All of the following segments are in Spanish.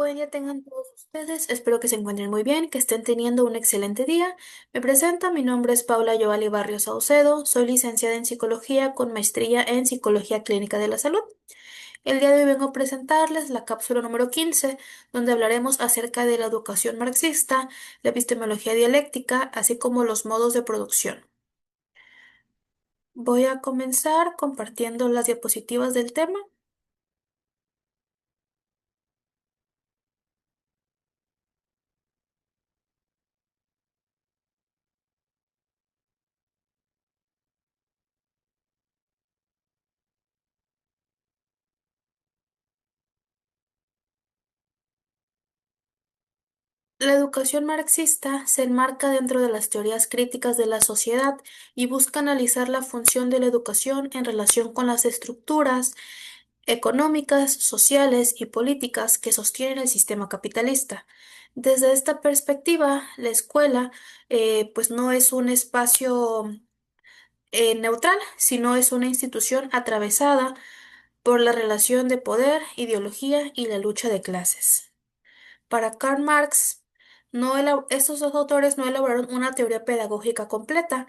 buen día tengan todos ustedes. Espero que se encuentren muy bien, que estén teniendo un excelente día. Me presento, mi nombre es Paula Giovanni Barrios Saucedo. Soy licenciada en psicología con maestría en psicología clínica de la salud. El día de hoy vengo a presentarles la cápsula número 15, donde hablaremos acerca de la educación marxista, la epistemología dialéctica, así como los modos de producción. Voy a comenzar compartiendo las diapositivas del tema. La educación marxista se enmarca dentro de las teorías críticas de la sociedad y busca analizar la función de la educación en relación con las estructuras económicas, sociales y políticas que sostienen el sistema capitalista. Desde esta perspectiva, la escuela pues no es un espacio neutral, sino es una institución atravesada por la relación de poder, ideología y la lucha de clases. Para Karl Marx, estos dos autores no elaboraron una teoría pedagógica completa,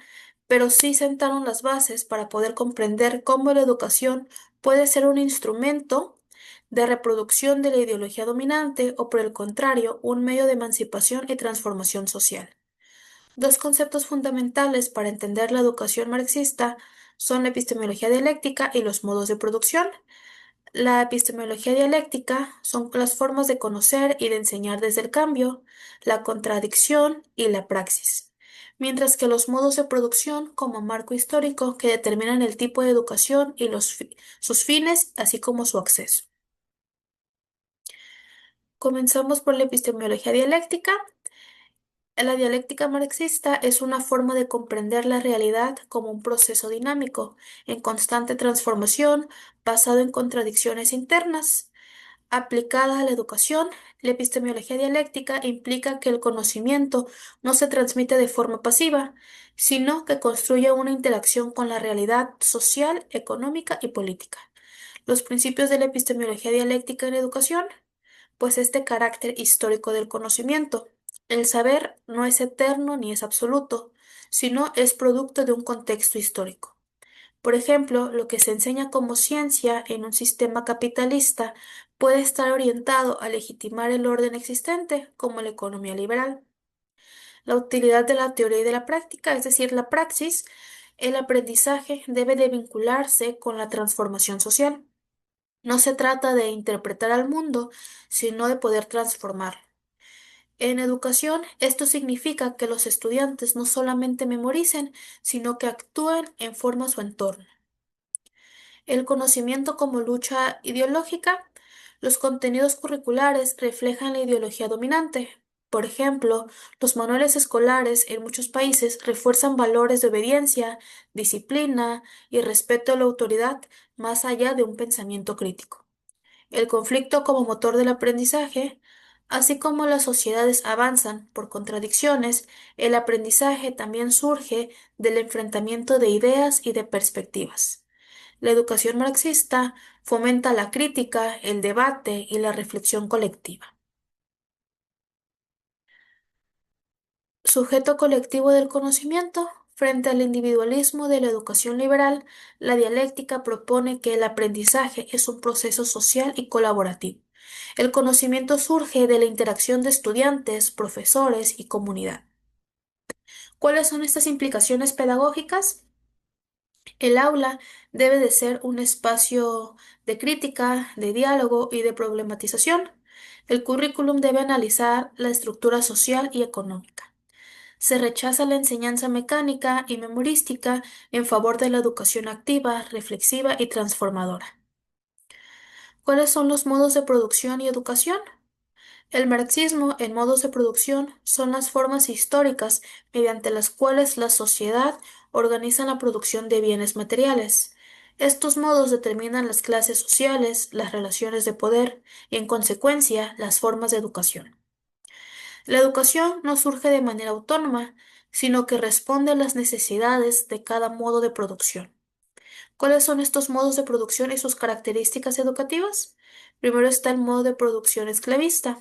pero sí sentaron las bases para poder comprender cómo la educación puede ser un instrumento de reproducción de la ideología dominante o, por el contrario, un medio de emancipación y transformación social. Dos conceptos fundamentales para entender la educación marxista son la epistemología dialéctica y los modos de producción. La epistemología dialéctica son las formas de conocer y de enseñar desde el cambio, la contradicción y la praxis, mientras que los modos de producción como marco histórico que determinan el tipo de educación y sus fines, así como su acceso. Comenzamos por la epistemología dialéctica. La dialéctica marxista es una forma de comprender la realidad como un proceso dinámico, en constante transformación, basado en contradicciones internas. Aplicada a la educación, la epistemología dialéctica implica que el conocimiento no se transmite de forma pasiva, sino que construye una interacción con la realidad social, económica y política. Los principios de la epistemología dialéctica en educación, pues este carácter histórico del conocimiento. El saber no es eterno ni es absoluto, sino es producto de un contexto histórico. Por ejemplo, lo que se enseña como ciencia en un sistema capitalista puede estar orientado a legitimar el orden existente, como la economía liberal. La utilidad de la teoría y de la práctica, es decir, la praxis, el aprendizaje debe de vincularse con la transformación social. No se trata de interpretar al mundo, sino de poder transformarlo. En educación, esto significa que los estudiantes no solamente memoricen, sino que actúen en forma a su entorno. El conocimiento como lucha ideológica. Los contenidos curriculares reflejan la ideología dominante. Por ejemplo, los manuales escolares en muchos países refuerzan valores de obediencia, disciplina y respeto a la autoridad más allá de un pensamiento crítico. El conflicto como motor del aprendizaje. Así como las sociedades avanzan por contradicciones, el aprendizaje también surge del enfrentamiento de ideas y de perspectivas. La educación marxista fomenta la crítica, el debate y la reflexión colectiva. Sujeto colectivo del conocimiento. Frente al individualismo de la educación liberal, la dialéctica propone que el aprendizaje es un proceso social y colaborativo. El conocimiento surge de la interacción de estudiantes, profesores y comunidad. ¿Cuáles son estas implicaciones pedagógicas? El aula debe de ser un espacio de crítica, de diálogo y de problematización. El currículum debe analizar la estructura social y económica. Se rechaza la enseñanza mecánica y memorística en favor de la educación activa, reflexiva y transformadora. ¿Cuáles son los modos de producción y educación? El marxismo en modos de producción son las formas históricas mediante las cuales la sociedad organiza la producción de bienes materiales. Estos modos determinan las clases sociales, las relaciones de poder y, en consecuencia, las formas de educación. La educación no surge de manera autónoma, sino que responde a las necesidades de cada modo de producción. ¿Cuáles son estos modos de producción y sus características educativas? Primero está el modo de producción esclavista.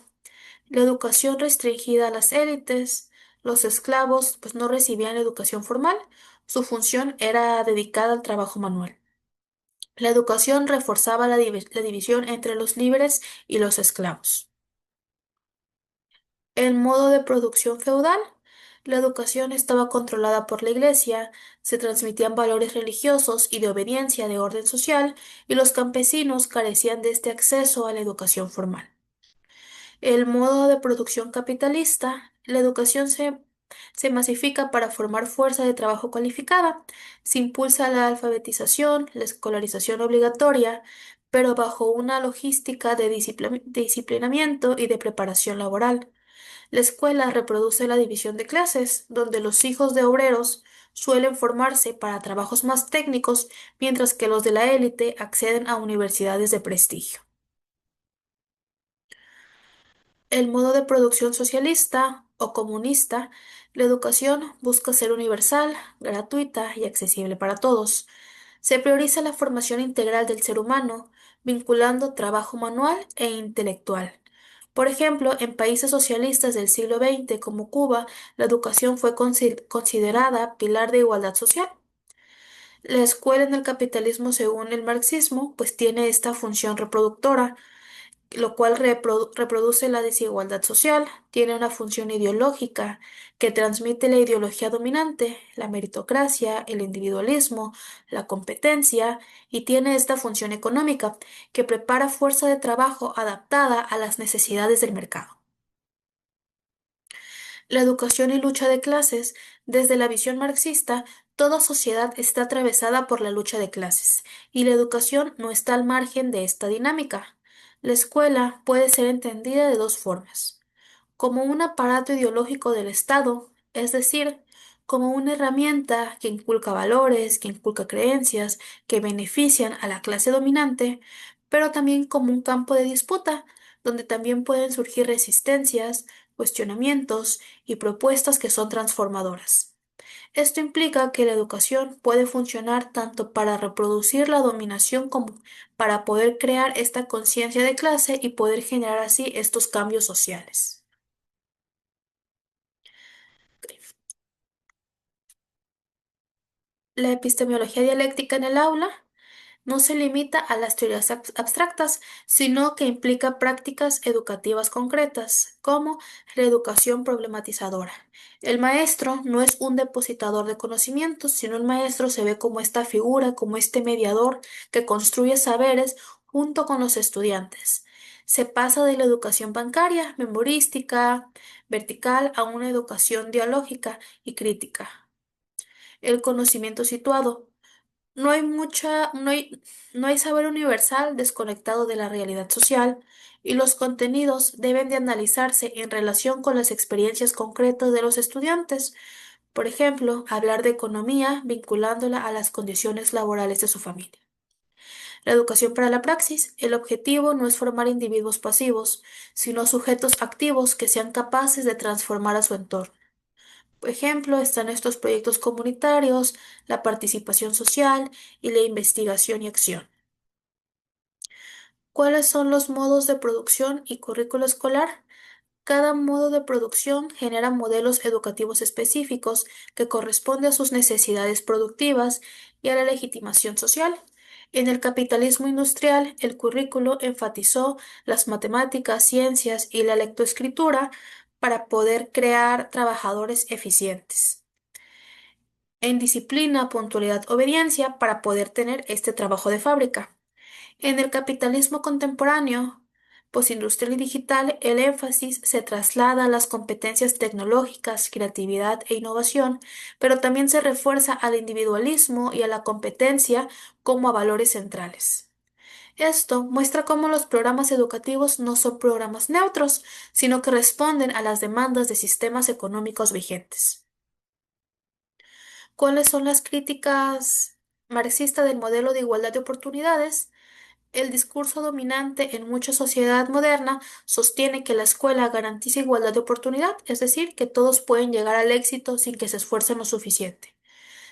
La educación restringida a las élites, los esclavos pues no recibían educación formal, su función era dedicada al trabajo manual. La educación reforzaba la división entre los libres y los esclavos. El modo de producción feudal. La educación estaba controlada por la Iglesia, se transmitían valores religiosos y de obediencia de orden social, y los campesinos carecían de este acceso a la educación formal. El modo de producción capitalista. La educación se masifica para formar fuerza de trabajo cualificada. Se impulsa la alfabetización, la escolarización obligatoria, pero bajo una logística de disciplinamiento y de preparación laboral. La escuela reproduce la división de clases, donde los hijos de obreros suelen formarse para trabajos más técnicos, mientras que los de la élite acceden a universidades de prestigio. El modo de producción socialista o comunista, la educación busca ser universal, gratuita y accesible para todos. Se prioriza la formación integral del ser humano, vinculando trabajo manual e intelectual. Por ejemplo, en países socialistas del siglo XX como Cuba, la educación fue considerada pilar de igualdad social. La escuela en el capitalismo, según el marxismo, pues tiene esta función reproductora, lo cual reproduce la desigualdad social, tiene una función ideológica que transmite la ideología dominante, la meritocracia, el individualismo, la competencia, y tiene esta función económica que prepara fuerza de trabajo adaptada a las necesidades del mercado. La educación y lucha de clases. Desde la visión marxista, toda sociedad está atravesada por la lucha de clases, y la educación no está al margen de esta dinámica. La escuela puede ser entendida de dos formas: como un aparato ideológico del Estado, es decir, como una herramienta que inculca valores, que inculca creencias que benefician a la clase dominante, pero también como un campo de disputa, donde también pueden surgir resistencias, cuestionamientos y propuestas que son transformadoras. Esto implica que la educación puede funcionar tanto para reproducir la dominación como para poder crear esta conciencia de clase y poder generar así estos cambios sociales. La epistemología dialéctica en el aula no se limita a las teorías abstractas, sino que implica prácticas educativas concretas, como la educación problematizadora. El maestro no es un depositador de conocimientos, sino el maestro se ve como esta figura, como este mediador que construye saberes junto con los estudiantes. Se pasa de la educación bancaria, memorística, vertical, a una educación dialógica y crítica. El conocimiento situado. No hay saber universal desconectado de la realidad social, y los contenidos deben de analizarse en relación con las experiencias concretas de los estudiantes. Por ejemplo, hablar de economía vinculándola a las condiciones laborales de su familia. La educación para la praxis. El objetivo no es formar individuos pasivos, sino sujetos activos que sean capaces de transformar a su entorno. Por ejemplo, están estos proyectos comunitarios, la participación social y la investigación y acción. ¿Cuáles son los modos de producción y currículo escolar? Cada modo de producción genera modelos educativos específicos que corresponden a sus necesidades productivas y a la legitimación social. En el capitalismo industrial, el currículo enfatizó las matemáticas, ciencias y la lectoescritura para poder crear trabajadores eficientes en disciplina, puntualidad, obediencia para poder tener este trabajo de fábrica. En el capitalismo contemporáneo, postindustrial y digital, el énfasis se traslada a las competencias tecnológicas, creatividad e innovación, pero también se refuerza al individualismo y a la competencia como a valores centrales. Esto muestra cómo los programas educativos no son programas neutros, sino que responden a las demandas de sistemas económicos vigentes. ¿Cuáles son las críticas marxistas del modelo de igualdad de oportunidades? El discurso dominante en mucha sociedad moderna sostiene que la escuela garantiza igualdad de oportunidad, es decir, que todos pueden llegar al éxito sin que se esfuercen lo suficiente.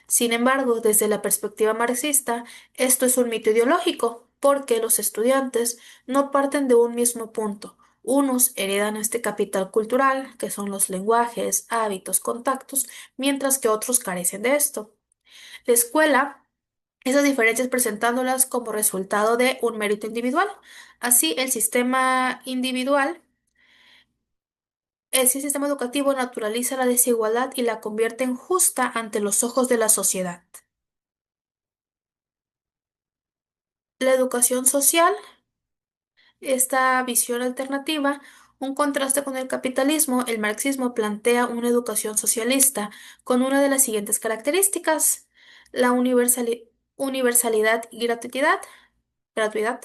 Sin embargo, desde la perspectiva marxista, esto es un mito ideológico, porque los estudiantes no parten de un mismo punto. Unos heredan este capital cultural, que son los lenguajes, hábitos, contactos, mientras que otros carecen de esto. La escuela, esas diferencias presentándolas como resultado de un mérito individual. Así, el sistema educativo naturaliza la desigualdad y la convierte en justa ante los ojos de la sociedad. La educación social, esta visión alternativa, un contraste con el capitalismo, el marxismo plantea una educación socialista con una de las siguientes características: la universalidad y gratuidad,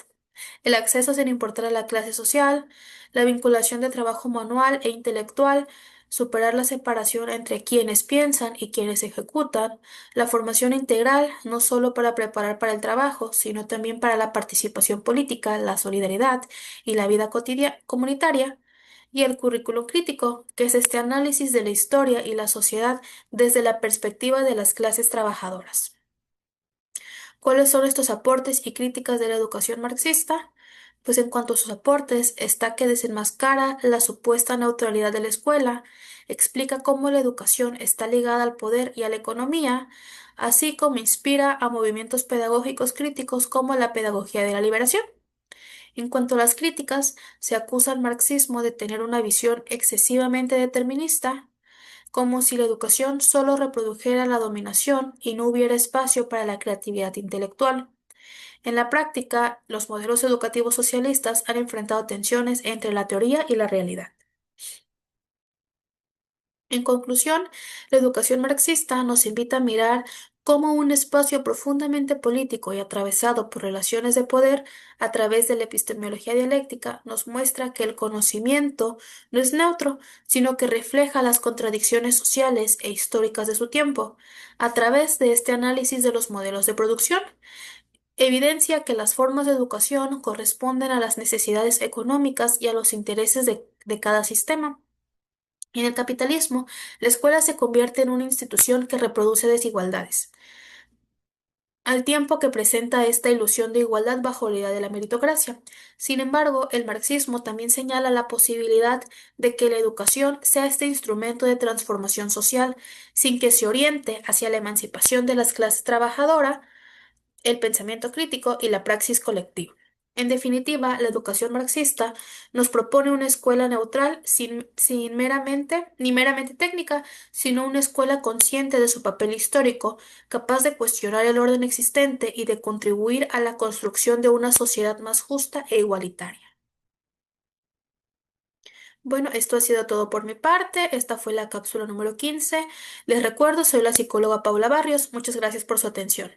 el acceso sin importar a la clase social, la vinculación de trabajo manual e intelectual, superar la separación entre quienes piensan y quienes ejecutan, la formación integral, no solo para preparar para el trabajo, sino también para la participación política, la solidaridad y la vida comunitaria, y el currículo crítico, que es este análisis de la historia y la sociedad desde la perspectiva de las clases trabajadoras. ¿Cuáles son estos aportes y críticas de la educación marxista? Pues en cuanto a sus aportes, está que desenmascara la supuesta neutralidad de la escuela, explica cómo la educación está ligada al poder y a la economía, así como inspira a movimientos pedagógicos críticos como la pedagogía de la liberación. En cuanto a las críticas, se acusa al marxismo de tener una visión excesivamente determinista, como si la educación solo reprodujera la dominación y no hubiera espacio para la creatividad intelectual. En la práctica, los modelos educativos socialistas han enfrentado tensiones entre la teoría y la realidad. En conclusión, la educación marxista nos invita a mirar cómo un espacio profundamente político y atravesado por relaciones de poder a través de la epistemología dialéctica nos muestra que el conocimiento no es neutro, sino que refleja las contradicciones sociales e históricas de su tiempo. A través de este análisis de los modelos de producción, evidencia que las formas de educación corresponden a las necesidades económicas y a los intereses de cada sistema. En el capitalismo, la escuela se convierte en una institución que reproduce desigualdades, al tiempo que presenta esta ilusión de igualdad bajo la idea de la meritocracia. Sin embargo, el marxismo también señala la posibilidad de que la educación sea este instrumento de transformación social, sin que se oriente hacia la emancipación de las clases trabajadoras, el pensamiento crítico y la praxis colectiva. En definitiva, la educación marxista nos propone una escuela neutral sin ni meramente técnica, sino una escuela consciente de su papel histórico, capaz de cuestionar el orden existente y de contribuir a la construcción de una sociedad más justa e igualitaria. Bueno, esto ha sido todo por mi parte. Esta fue la cápsula número 15. Les recuerdo, soy la psicóloga Paula Barrios. Muchas gracias por su atención.